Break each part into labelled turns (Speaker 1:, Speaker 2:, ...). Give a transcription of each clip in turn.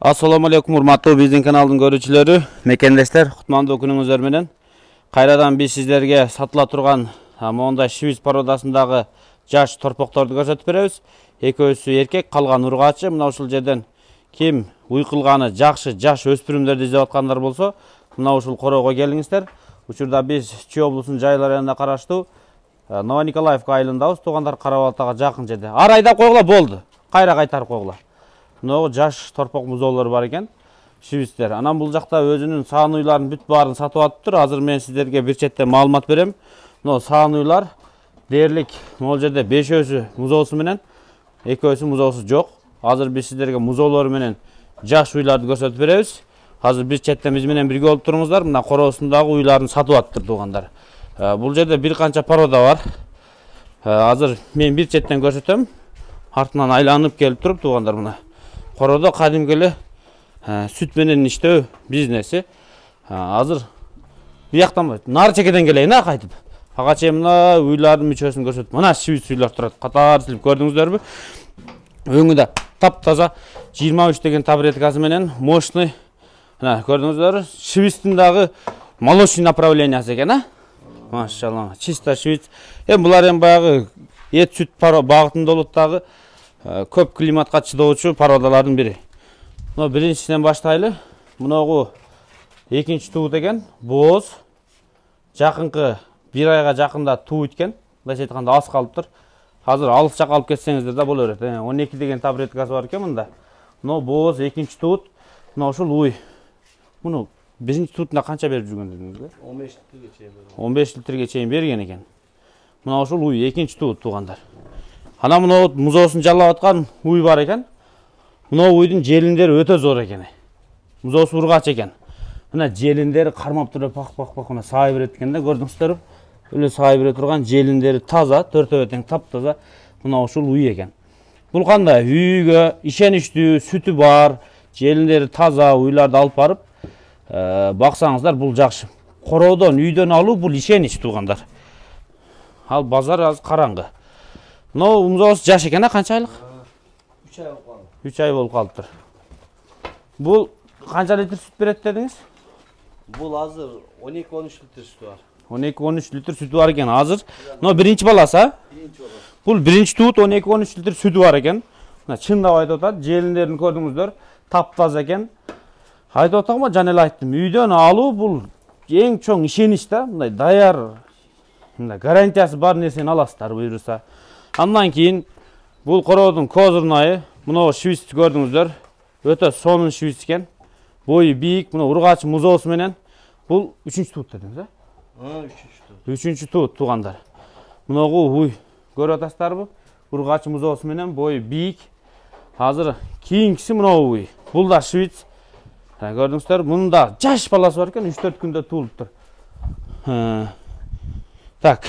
Speaker 1: Assalamu alaikum урматтуу биздин каналдын көрүүчүлөрү, мекендештер, кутмандуу күнүңүздөр менен. Кайрадан биз сиздерге сатыла турган мондай швиц породасындагы жаш торпокторду көрсөтүп беребиз. Экөөсү эркек, калган ургачы. Мына ушул жерден ким уй кылганы жакшы жаш өспүрүмдөрдү издеп аткандар болсо, мына ушул коройго келиңиздер. Учурда биз Чүй облусунун Жайлар районуна караштуу Новониколаевка айылындабыз. Туугандар Карабалтага жакын жерде. Ар айдап койгула болду. Кайра кайтарып койгула. Мына жаш торпок музоолор бар экен. Швицтер. Анан бул жакта өзүнүн саан уйларын бүт баарын сатып атыптыр. Азыр мен сиздерге бир четтен маалымат берем. Мына саан уйлар дээрлик могул жерде 5өөсү музоосу менен, 2өөсү музоосу жок. Азыр биз сиздерге музоолор менен жаш уйларды көрсөтүп беребиз. Азыр бир четтен биз менен бирге болуп туруңуздар. Мына короосундагы уйларын сатып атыптыр туугандар. Бул жерде бир канча порода бар. Азыр мен бир четтен көрсөтөм. Артынан айланып келип туруп туугандар мына. Короодо кадимки эле сүт менен иштөө бизнеси. Азыр бияктан нары чекеден келейин кайтып. Ага чейин мына уйлардын мүчөсүн көрсөтүп. Мына швиц уйлар турат. Катар тизилип көрдүңүздөрбү? Өңүдө таптаза 23 деген таблеткасы менен мощный. Мына көрдүңүздөрбү? Швицтин дагы молочный направлениясы экен, Машалла, чисто швиц. Булар баягы эт сүт багытында болот дагы. Көп климатка чыдоочу породалардын бири. Мына биринчисинен баштайлы. Мунагу экинчи туут экен. Бооз. Жакынкы бир айга жакында туут экен. Мындайча айтканда аз калыптыр. Азыр алыс жакка алып кетсеңиздер да боло берет. 12 деген таблеткасы бар экен мында. Мына бооз экинчи туут. Мына ушул уй. Муну биринчи туутуна канча берип жүргөндүңүздөр? 15 литрге чейин берген. 15 литрге чейин берген экен. Мына ушул уй экинчи туут туугандар. Ана мына музоосун жалап аткан уй бар экен. Мына уйдун желиндери өтө зор экен. Музоосу ургач экен. Мына желиндери кармап туруп пак мына саай берет экен да, көрдүңүздөрбү? Эле саай бере турган желиндери таза, төртөө тең таптаза. Мына ушул уй экен. Бул кандай? Үйгө ишеничтүү, сүтү бар, желиндери таза уйларды алып барып баксаңыздар бул жакшы. Короодон, үйдөн алуу бул ишенич туугандар. Ал базар аз караңгы. Мына музоосу жаш экен, канча айлык?
Speaker 2: 3 ай болуп калды.
Speaker 1: 3 ай болуп калыптыр. Бул канча литр сүт берет дедиңиз?
Speaker 2: Бул азыр 12-13 литр сүтү бар.
Speaker 1: 12-13 литр сүтү бар экен азыр. Мына биринчи баласы,
Speaker 2: Биринчи баласы.
Speaker 1: Бул биринчи туут 12-13 литр сүтү бар экен. Мына чындап айтып атат, желиндерин көрдүңүздөр, таптаза экен. Айтып атамы, жана эле айттым, үйдөн алуу бул эң чоң ишенич да, мындай даяр, мындай гарантиясы бар нерсени аласыздар буюрса. Андан кийин бул короодун козурнайы, мына швиц көрдүңүздөр, өтө сонун швиц экен. Бою бийик, мына ургач музоосу менен. Бул 3-чү туут дедиңиз,
Speaker 2: 3-чү туут.
Speaker 1: 3-чү туут туугандар. Мынагу уй көрүп атасыздарбы? Ургач музоосу менен, бою бийик. Азыр кийинкиси мына уй. Бул да швиц. Көрдүңүздөр, мунун да жаш баласы бар экен, 3-4 күндө туулуптур. Так.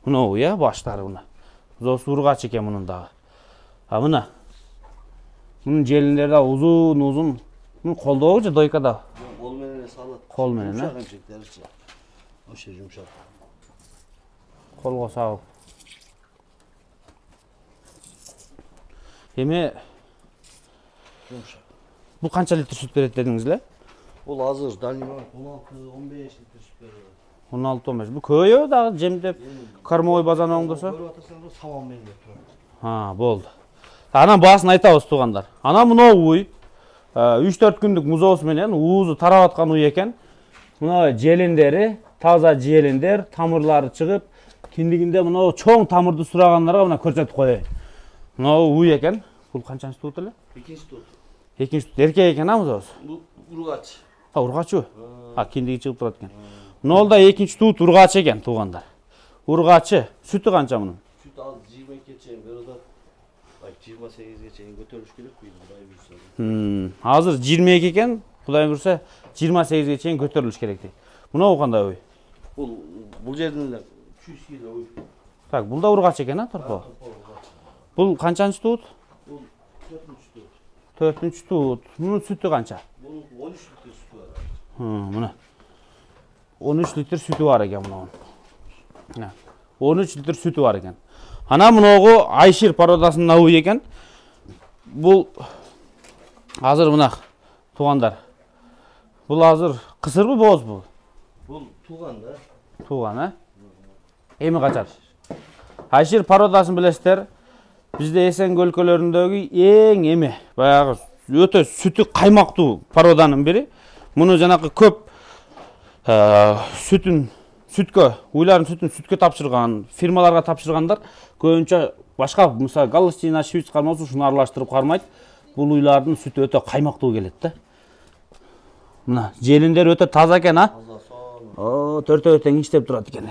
Speaker 1: Мына уй, баштары мына. Музоосу ургач экен мунун дагы. Мына. Мунун желиндери да узун. Мун колдобу же дойкада?
Speaker 2: Кол менен эле салат.
Speaker 1: Кол менен,
Speaker 2: Жумшак эмчектеричи. Ошо жумшак.
Speaker 1: Колго сабып. Эми
Speaker 2: Жумшак.
Speaker 1: бул канча литр сүт берет дедиңиз эле?
Speaker 2: Бул азыр дальний 16-15 литр сүт берет.
Speaker 1: 16-15. Бул көбөйөбү дагы жемдеп кормовой базаны оңдосо?
Speaker 2: Көрүп атасыңар, саман менен турат.
Speaker 1: Болду. Анан баасын айтабыз туугандар. Анан мына уй 3-4 күндүк музоосу менен уузу тарап аткан уй экен. Мына желиндери, таза желиндер, тамырлары чыгып, киндигинде мына чоң тамырды сурагандарга мына көрсөтүп коеюн. Мына уй экен. Бул канчанчы туут эле?
Speaker 2: Экинчи туут.
Speaker 1: Экинчи туут. Эркек экен, музоосу?
Speaker 2: Бул ургач.
Speaker 1: Ургачы. Киндиги чыгып турат экен. Мына да экинчи туут ургач экен туугандар. Ургачы. Сүтү канча мунун?
Speaker 2: Сүт ал 22-ге чейин берет. 28-ге чейин көтөрүлүш керек бу, Кудай буйрса.
Speaker 1: Азыр 22 экен, Кудай буйрса 28-ге чейин көтөрүлүш керек дейт. Мына кандай уй?
Speaker 2: Бул жерден эле 300 кг уй.
Speaker 1: Так, бул да ургач экен, торпо. Бул канчанчы туут?
Speaker 2: Бул 4-чү туут.
Speaker 1: 4-чү туут. Мунун сүтү канча?
Speaker 2: Бунун 13 литр сүтү бар.
Speaker 1: Мына. 13 литр сүтү бар экен мунун. 13 литр сүтү бар экен. Ана мыногу Айшир породасынын уй экен. Бул Азыр мына туғандар. Бұл азыр қысыр бу, боз бу?
Speaker 2: Бұл туған да.
Speaker 1: Туған, а? Эми качат? Айшир породасын білесіздер. Бізде Эсен өлкөлөрүндөгү эң эми, баягы өтө сүтү каймактуу породанын бири. Муну жанакы көп уйларын сүтүн сүткө тапшырган, фирмаларга тапшыргандар көбүнчө башка, мисалы Галштина, Швиц кармасы ушуну аралаштырып кармайт. Бул уйлардын сүтү өтө каймактуу келет да. Мына желиндер өтө таза экен, а? О, төртөө тең иштеп турат экен.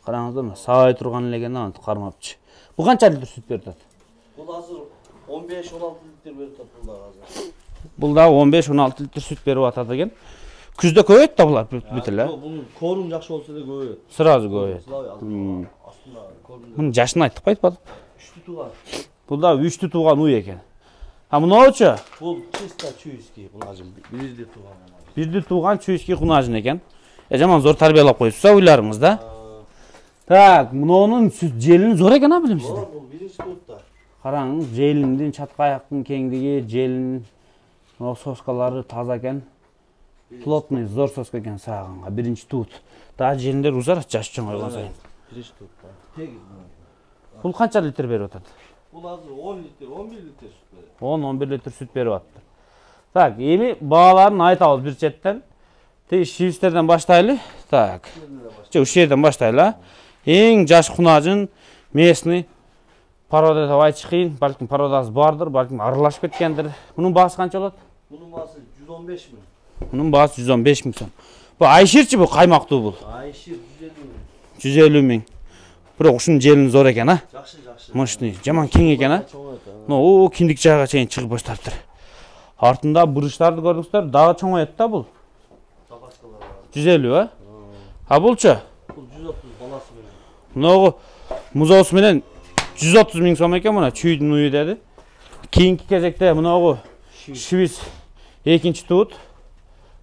Speaker 1: Караңыздар, мына сабай турган эле экен, антип кармапчы. Бул канча литр сүт берип атат?
Speaker 2: Бұл азыр 15-16 литр беріп атат бұлдар азыр.
Speaker 1: Бұл да 15-16 литр сүт беріп атат екен. Күзде көбөйт да бұлар бүтүл, а?
Speaker 2: Бұл корум жакшы болсо да көбөйөт.
Speaker 1: Сразу көбөйөт. Мунун жашын айттыкпайт балып.
Speaker 2: 3 туган.
Speaker 1: Бұл да 3 туган уй экен. А мынаучу?
Speaker 2: Бұл чисто чуйский кунажын, бирди туган.
Speaker 1: Бирди туган чуйский кунажын экен. Жаман зор тарбиялап коюпсуз уйларыңыз да. Так, мынонун сүт желини зор экен, а билемсиз?
Speaker 2: Бұл биринчи туутта.
Speaker 1: Караңыз, желиндин чатка аяктын кеңдиги, желин соскалары таза экен. Плотный зор соска экен сагынга, биринчи туут. Дагы желиндер узарат жаш чоңойгон сайын.
Speaker 2: Биринчи туутта. Тегиз.
Speaker 1: Бул канча литр берип атат?
Speaker 2: Бул азыр 10 литр, 11 литр сүт берет.
Speaker 1: 10-11 литр сүт берип атты. Так, эми бааларын айтабыз бир четтен. Тиги шивистерден баштайлы. Так. Ушул жерден баштайлы, а? Эң жаш кунажын местный порода деп айтыш кыйын. Балким породасы бардыр, балким аралашып кеткендир. Мунун баасы канча болот?
Speaker 2: Мунун баасы 115 миң.
Speaker 1: Мунун баасы 115 миң сом. Бул айширчи, бул каймактуу бул.
Speaker 2: Айшир 150 миң.
Speaker 1: 150 миң. Бирок ушунун желини зор экен, а?
Speaker 2: Жакшы, жакшы.
Speaker 1: Мощный, жаман кең экен, а? О, киндик жайга чейин чыгып баштаптыр. Артында бурыштарды көрдүңүздөр, дагы чоңоет да бул. 150, а? А булчу?
Speaker 2: Бул 130 баласы менен.
Speaker 1: Мынагы музоосу менен 130 миң сом экен, мына чүйдүн уyu деди. Кийинки кезекте мынагы швиц экинчи туут.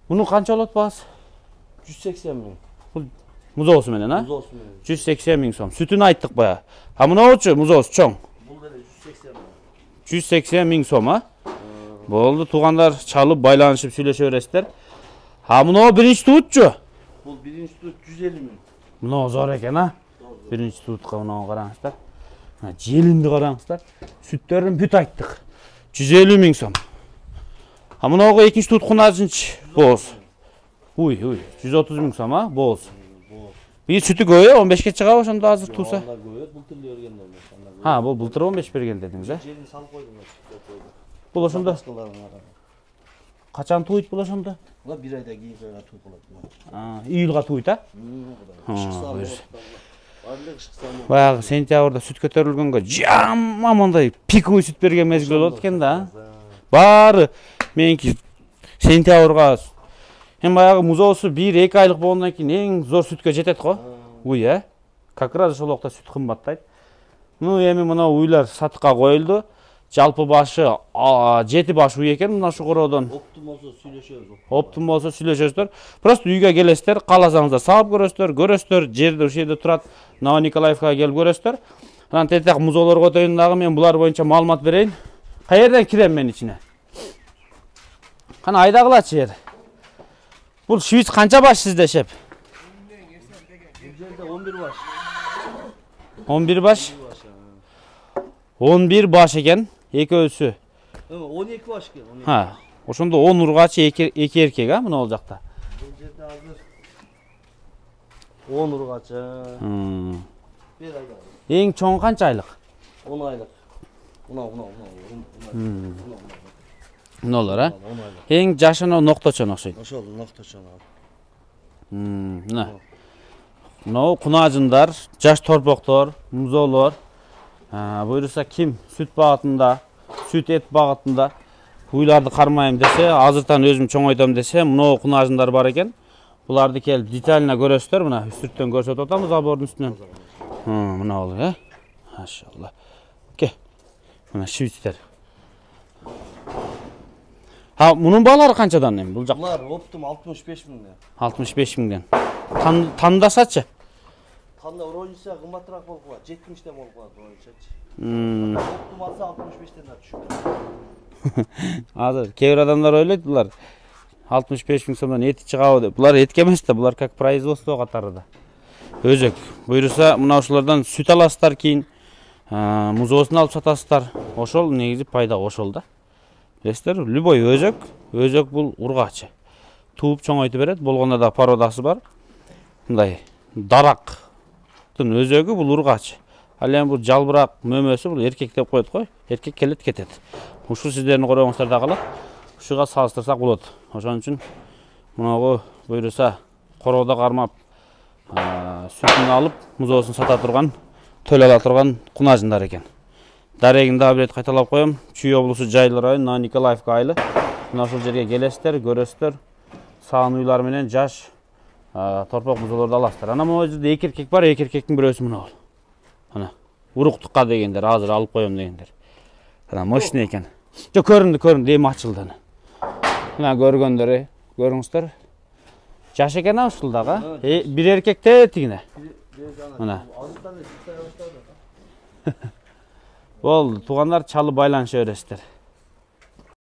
Speaker 1: Мунун канча болот баасы?
Speaker 2: 180 миң.
Speaker 1: Бул музоосу менен, а?
Speaker 2: Музоосу менен.
Speaker 1: 180 миң сом. Сүтүн айттык бая. А мынагычы музоосу чоң.
Speaker 2: Бул деле 180 миң.
Speaker 1: 180 миң сом, а? Болду, туугандар чалып байланышып сүйлөшө бересиздер. А мынагы биринчи туутчу?
Speaker 2: Бул биринчи туут 150 миң.
Speaker 1: Мынагы зор экен, а? Биринчи туутка мынагы караңыздар. Желинди караңыздар. Сүттөрүн бүт айттык. 150 миң сом. А мынагы экинчи туут кунажынчы боз. Уй, 130 миң сом, а? Боз. Бир сүтү көбөйө 15ке чыгабы ошондо азыр туса?
Speaker 2: Анда көбөйөт, былтыр бергенде.
Speaker 1: Ha, бул былтыр 15 берген дедиңиз, а?
Speaker 2: Жерин салып койдум.
Speaker 1: Бул ошондо качан туйт бул ошондо?
Speaker 2: Була 1 айда кийин туйт болот.
Speaker 1: Июлга туйт, а?
Speaker 2: Барлык
Speaker 1: Баягы сентябрда сүт көтөрүлгөнгө жаман мындай пиковый сүт берген мезгил болот экен да. Баары меники сентябрга эми баягы музоосу 1-2 айлык болгондон кийин эң зор сүткө жетет го. Уй, а? Как раз ошол убакта сүт кымбаттайт. Ну, эми мына уйлар сатыкка коюлду. Жалпы башы 7 баш уй экен мына ушу короодон.
Speaker 2: Оптум болсо сүйлөшөбүз.
Speaker 1: Оптум болсо сүйлөшөсүздөр. Просто үйгө келесиздер, кааласаңыздар саап көрөсүздөр, жерде ушул жерде турат. Новониколаевка келип көрөсүздөр. Анан тетек музоолорго өтөйүн дагы мен булар боюнча маалымат берейин. Каерден кирем мен ичине? Кана айдагылачы жер. Бул швиц канча баш сизде шеп?
Speaker 2: Бул жерде 11 баш.
Speaker 1: 11 баш? 11 баш экен, экөөсү.
Speaker 2: 12 баш экен.
Speaker 1: Ha, ошондо 10 ургачы 2 эркек, а, мына бул жакта.
Speaker 2: Бул жерде азыр 10 ургачы. Бир айда.
Speaker 1: Эң чоң канча айлык?
Speaker 2: 10 айлык. Мына.
Speaker 1: Мыналар, а? Эң жашыны нокточон окшойт.
Speaker 2: Ошол нокточон.
Speaker 1: Мына. Мына кунажындар, жаш торпоктор, музоолор. Буйруса ким сүт багытында, сүт эт багытында уйларды кармайм десе, азыртан өзүм чоңойтом десе, мына кунажындар бар экен. Буларды келип детально көрөсүздөр, мына үстүрттөн көрсөтүп атабыз абордун үстүнөн. Мына болду, э? Машалла. Ке. Мына швицтер. Ha, мунун баалары канчадан эми бул жак?
Speaker 2: Булар оптум 65 миңден.
Speaker 1: 65 миңден. Тандасачы?
Speaker 2: Кандай розница кымбатыраак болуп калат, 70 болуп калат розницачы. Оптум алса 65тен да түшүп кетет.
Speaker 1: Азыр кейбір адамдар ойлойт булар 65 000 сомдон эти чыгабы деп. Булар этке эмес да, булар как производство катары да. Өзөк. Буйруса мына ушулардан сүт аласыздар, кийин музоосун алып сатасыздар. Ошол негизи пайда ошол да. Билесиздер, любой өзөк, өзөк бул ургачы. Тууп чоңойтуп берет, болгондо да породасы бар. Мындай дарактын өзөгү бул ургачы. Ал эми бул жалбырак мөмөсү бул эркек деп коет го. Эркек келет кетет. Ушул сиздердин корогуңуздарда калат. Ушуга салыштырсак болот. Ошон үчүн мынагу буйруса короодо кармап сүтүн алып, музоосун сата турган, төлөп ала турган кунажындар экен. Дарегин дагы бир кайталап коем. Чүй облусу Жайыл району Николаевка айылы. Мына ушул жерге келесиздер, көрөсүздөр. Саан уйлар менен жаш торпок музоолорду аласыздар. Ана могу жерде эки эркек бар, эки эркектин бирөөсү мына бул. Ана уруктукка дегендер, азыр алып коем дегендер. Ана мощный экен. Жок, көрүндү, эми ачылды. Мына көргөндөр, көрүңүздөр. Жаш экен ушул дагы. Бир эркекте тигине. Мына. Бол, туугандар чалып байланыша бересиздер.